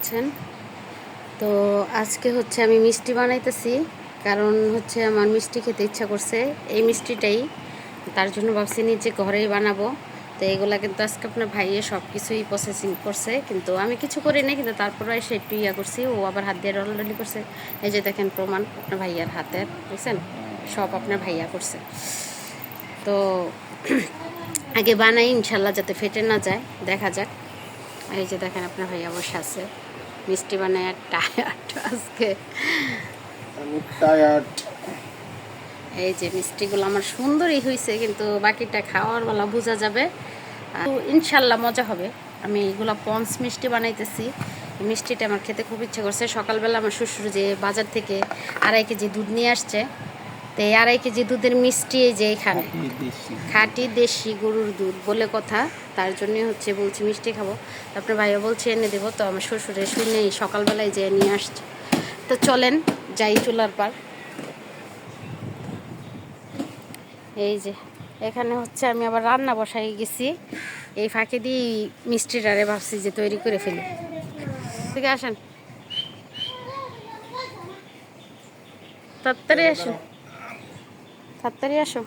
আছেন? তো আজকে হচ্ছে আমি মিষ্টি বানাইতেছি, কারণ হচ্ছে আমার মিষ্টি খেতে ইচ্ছা করছে। এই মিষ্টিটাই তার জন্য ভাবছি নিজে ঘরেই বানাবো। তো এগুলা কিন্তু আজকে আপনার ভাইয়ে সব কিছুই প্রসেসিং করছে, কিন্তু আমি কিছু করি না, কিন্তু তারপরে এসে একটু ইয়া করছি, ও আবার হাত দিয়ে ডলাডলি করছে। এই যে দেখেন প্রমাণ আপনার ভাইয়ার হাতের, বুঝছেন? সব আপনার ভাইয়া করছে। তো আগে বানাই ইনশাল্লাহ, যাতে ফেটে না যায়, দেখা যাক। এই যে দেখেন আপনার ভাইয়া বসে আছে, মিষ্টি বানায় টায়ার্ড আজকে। এই যে মিষ্টিগুলো আমার সুন্দরই হয়েছে, কিন্তু বাকিটা খাওয়ার বেলা বোঝা যাবে। ইনশাল্লাহ মজা হবে। আমি এগুলো পঞ্চ মিষ্টি বানাইতেছি। মিষ্টিটা আমার খেতে খুব ইচ্ছে করছে। সকালবেলা আমার শ্বশুর যে বাজার থেকে 2.5 কেজি দুধ নিয়ে আসছে, তো এই 2.5 কেজি দুধের মিষ্টি এই যে এখানে খাঁটি দেশি গরুর দুধ বলে কথা, তার জন্যই হচ্ছে বলছি মিষ্টি খাবো। আপনার ভাইয়া বলছে এনে দেবো, তো আমার শ্বশুরে শুনে সকালবেলায় যে নিয়ে আসছে। তো চলেন যাই চুলার পার। এই যে এখানে হচ্ছে আমি আবার রান্না বসাই গেছি, এই ফাঁকে দিয়ে মিষ্টিটারে ভাবছি যে তৈরি করে ফেলি। ঠিক আসেন, তাড়াতাড়ি আসুন, তাড়াতাড়ি আসো।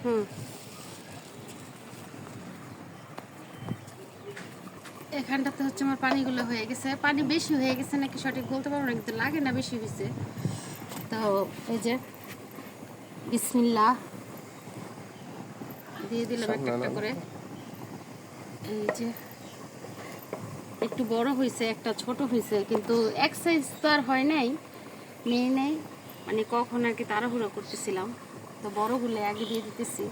হুম, এখানটাতে হচ্ছে আমার পানিগুলো হয়ে গেছে। পানি বেশি হয়ে গেছে নাকি সঠিক বলতে পারবো না, কিন্তু লাগে না বেশি হয়েছে। তো এই যে বিসমিল্লাহ দিয়ে দিলাম একটা একটা করে। এই যে একটু বড় হয়েছে, একটা ছোট হয়েছে, কিন্তু এক সাইজ তো আর হয় নাই, মেয়ে নেই, মানে কখন আর কি তাড়াহুড়ো করতেছিলাম, তো বড়গুলো আগে দিয়ে দিতেছি।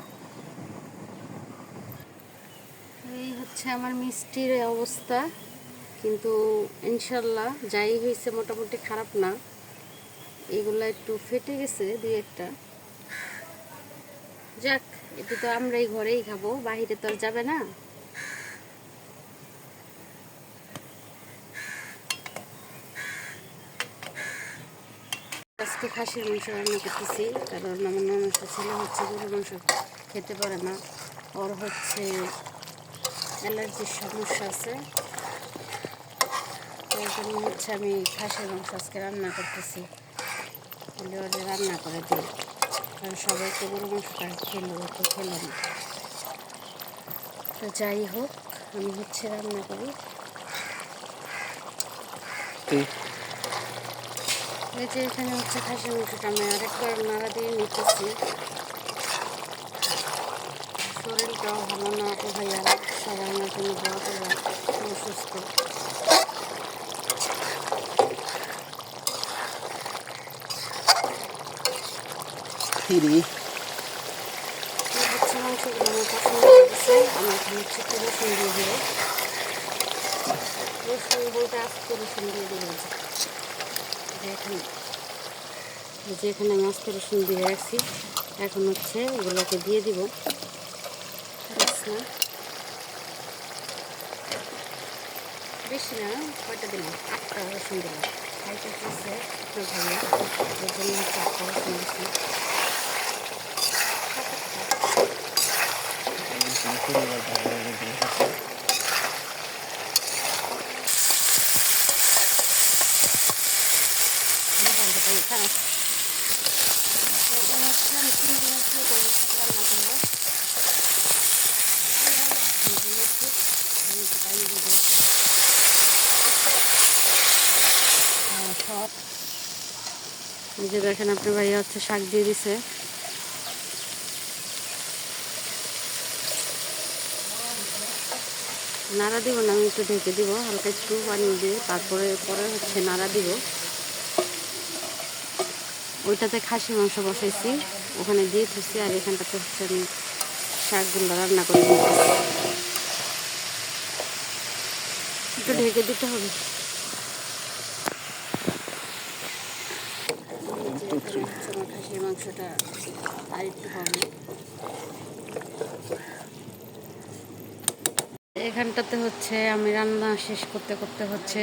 এই হচ্ছে আমার মিষ্টির অবস্থা, কিন্তু ইনশাল্লাহ যাই হয়েছে মোটামুটি খারাপ না। এগুলা একটু ফেটে গেছে দুই একটা, যাক, এটা তো আমরাই ঘরেই খাবো, বাহিরে তো আর যাবে না। আজকে খাসির মাংস রান্না করতেছি, কারণ আমার ননদ ছেলে হচ্ছে গরুর মাংস খেতে পারে না, ওর হচ্ছে অ্যালার্জির সমস্যা আছে। তাই জন্য হচ্ছে আমি খাসির মাংস আজকে রান্না করতেছি, বলে ওদের রান্না করে দিই, কারণ সবাই তো গরু মাংসটা খেলো, ও তো খেলো না। তো যাই হোক, আমি হচ্ছে রান্না করি। এই যে এখানে হচ্ছে খাসির মাংসটা আমি আরেকবার নাড়া দিয়ে নিতেছি। শরীরটাও ভালো না তো ভাইয়া, সবাই আমার জন্য দোয়া করবেন, অসুস্থ। হচ্ছে মাংসগুলো আমার পছন্দ হয়েছে, আমি এখন হচ্ছে একটু রসুন দিয়ে দেবো। রসুন বলতে আস্ত রসুন দিয়ে দেবো, যে এখানে আমি আস্ত রসুন দিয়ে রাখছি। এখন হচ্ছে এগুলোকে দিয়ে দিব। বেশি না, কয়টা দিলাম, 8টা রসুন দিলাম। খাইতে হচ্ছে একটু ভালো, এর জন্য হচ্ছে 8টা রসুন দিচ্ছি। এই যে দেখেন আপনার ভাইয়া হচ্ছে শাক দিয়ে দিছে। নাড়া দিব না, আমি একটু ঢেকে দিব, হালকা একটু পানি দিয়ে, তারপরে হচ্ছে নাড়া দিব। ওইটাতে খাসি মাংস বসাইছি, ওখানে দিয়ে থুছি, আর এখানটাতে হচ্ছে আমি শাকগুলো রান্না করে দিতেছি। একটু ঢেকে দিতে হবে। খাসির মাংসটা আর একটু হবে। এখানটাতে হচ্ছে আমি রান্না শেষ করতে করতে হচ্ছে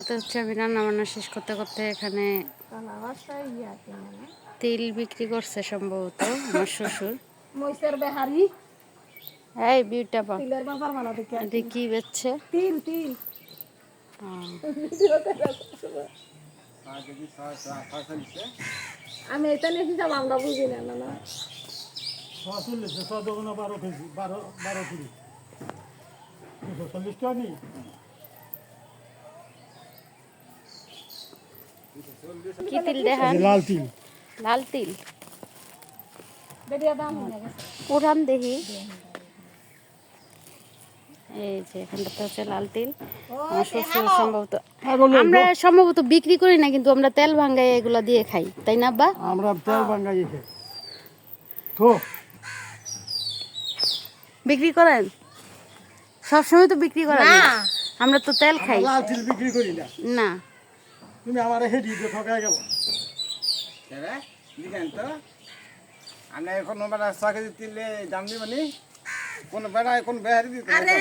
তো হচ্ছে আমি রান্না বান্না শেষ করতে করতে এখানে তিল বিক্রি করছে সম্ভবত আমার শ্বশুর। মইসের বেহারি এই বিউটা পা তিলের বাজার মালা দেখে এটা কি বেচছে? তিল তিল আমি এটা নিয়ে হিসাব আমরা বুঝি না না 40 টাকা নি কি তিল দেখান? লাল তিল লাল তিল বেরিয়ে দাম হয়ে গেছে উঠান দেখি। এই যে এখানটাতে হচ্ছে লাল তিল। আমার শ্বশুর সম্ভবত, আমরা সম্ভবত বিক্রি করি না, কিন্তু আমরা তেল ভাঙ্গাই এগুলা দিয়ে খাই, তাই না আব্বা? আমরা তেল ভাঙ্গাই খাই তো বিক্রি করেন? সবসময় তো বিক্রি করেন না, আমরা তো তেল খাই। লাল তিল বিক্রি করি না। না তুমি আমার হেডি দিয়ে ঠকাই গেল। আমরা এখন 6 কেজি তিলে দাম দিবনি, কোন বেড়ায় কোন বেহারি দিতে আরে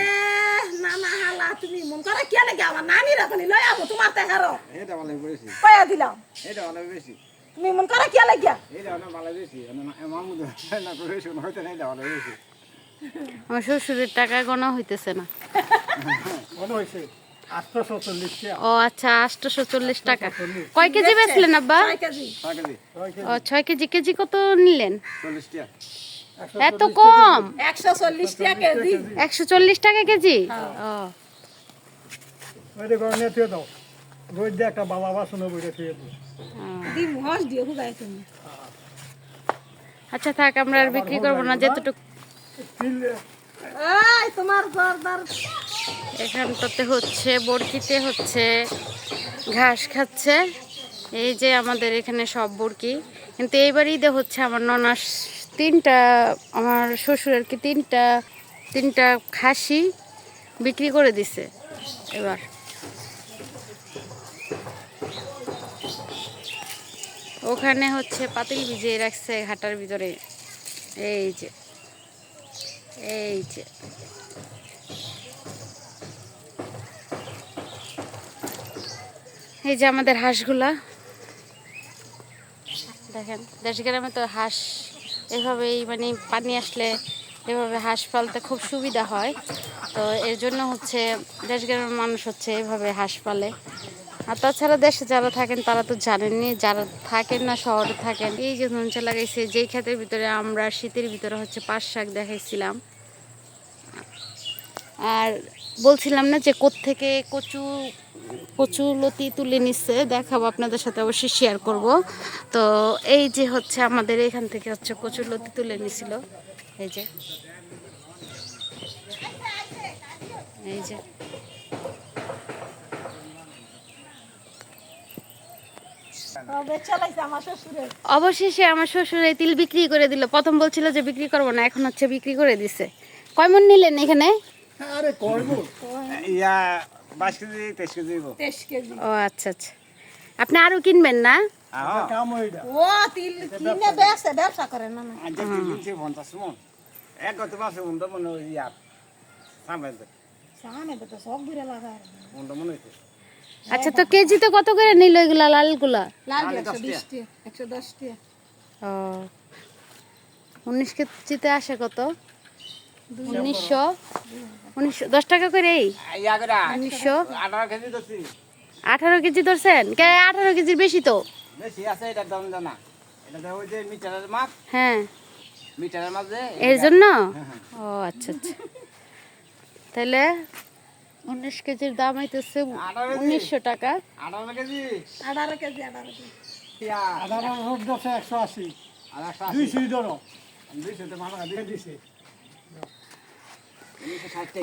না না হালা তুমি মন করে কি লাগে আমার নানি রাখনি লই আবো তোমার দেখারো এটা ভালো বেশি, কয়া দিলাম এটা ভালো বেশি, তুমি মন করে কি লাগে এটা না ভালো বেশি, মামু না করে শুন হইতে না, এটা ভালো বেশি। আমার শ্বশুরের টাকা গোনা হইতেছে না। মনে হয়েছে 840 টাকা। ও আচ্ছা, 840 টাকা। কয় কেজি বেচলেন আব্বা? 6 কেজি 6 কেজি ও 6 কেজি। কেজি কত নিলেন? 40 টাকা। এত কম? 140 টাকা কেজি 140 টাকা কেজি? ও ওইটা করে নিয়ে থুয়ে দাও। রোজ দিয়ে একটা বাবা বাসনে বইটা থুয়ে দিই। দি মহস দিয়ে হুগাই তুমি আচ্ছা থাক, আমরা আর বিক্রি করবো না যেতটুকু। তিল এই তোমার জোরদার এখানটাতে হচ্ছে বরকিতে হচ্ছে ঘাস খাচ্ছে। এই যে আমাদের এখানে সব বরকি, কিন্তু এইবার ঈদে হচ্ছে আমার ননাস আমার শ্বশুরের কি তিনটা খাসি বিক্রি করে দিছে এবার। ওখানে হচ্ছে পাতিল ভিজিয়ে রাখছে ঘাটার ভিতরে। এই যে এই যে এই যে আমাদের হাঁসগুলা দেখেন। দেশ গ্রামে তো হাঁস এভাবেই, মানে পানি আসলে এভাবে হাঁস পালতে খুব সুবিধা হয়। তো এর জন্য হচ্ছে দেশ গ্রামের মানুষ হচ্ছে এভাবে হাঁস পালে। আর তাছাড়া দেশে যারা থাকেন তারা তো জানেননি, যারা থাকেন না শহরে থাকেন। এই যে ধনচা লাগাইছে, যেই ক্ষেতের ভিতরে আমরা শীতের ভিতরে হচ্ছে পাট শাক দেখাইছিলাম। আর বলছিলাম না যে কোত্থেকে কচু লতি তুলে নিচ্ছে, দেখাবো আপনাদের সাথে, অবশ্যই শেয়ার করব। তো এই যে হচ্ছে আমাদের এখান থেকে হচ্ছে কচু লতি তুলে নিছিল। এই যে এই যে চালাইছে আমার শ্বশুরের অবশেষে আমার শ্বশুর এই তিল বিক্রি করে দিল। প্রথম বলছিল যে বিক্রি করবো না, এখন হচ্ছে বিক্রি করে দিছে। কয় মণ নিলেন এখানে? আরে করব ইয়া 22 কেজি 23 কেজি দিব। 23 কেজি ও আচ্ছা আচ্ছা, আপনি আরো কিনবেন না? হ্যাঁ কাম হইডা ও তিল কিনে ব্যবসা করে না না আজ দিনছে 50 মন, এক গত মাসে উন্ড মনে ইয়া সামনে সামনে তো সব ঘুরে লাগায় উন্ড মনে হইছে। আচ্ছা, তো কেজিতে কত করে নিল এগুলা লালগুলা? লাল লাল 120 টাকা 110 টাকা ও 19 কেজিতে আসে কত? 1900 10 টাকা করে। এই ইয়া করে 1900 18 কেজি দছি 18 কেজি ধরছেন? 18 কেজির বেশি তো। বেশি আছে, এটা দাম জানা, এটা ওই যে মিটারের মাপ, হ্যাঁ, মিটারের মাপ যে এর জন্য। ও আচ্ছা আচ্ছা, তাহলে 19 কেজির দাম হইতেছে 1900 টাকা। 18 কেজি 18 কেজি 18 কেজি ইয়া 18 রোড দছে 180 আর 180 200 ধরো 200 তে মাথা দিয়ে দিছে।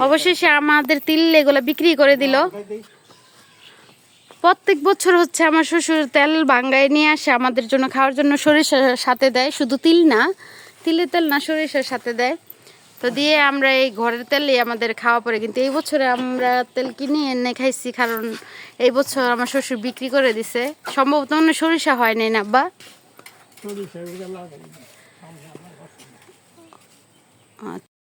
অবশেষে আমাদের তিল এগুলো বিক্রি করে দিল। প্রত্যেক বছর হচ্ছে আমার শ্বশুর তেল ভাঙ্গায় নিয়ে আসে আমাদের জন্য, খাওয়ার জন্য সরিষার সাথে দেয়। শুধু তিল না, তিলের তেল না, সরিষার সাথে দেয়। তো দিয়ে আমরা এই ঘরের তেলই আমাদের খাওয়া পড়ে। কিন্তু এই বছরে আমরা তেল কিনে এনে খাইছি, কারণ এই বছর আমার শ্বশুর বিক্রি করে দিছে। সম্ভবত মনে হয় সরিষা হয় নাই না আব্বা? সরিষা এগুলো লাগাই আচ্ছা।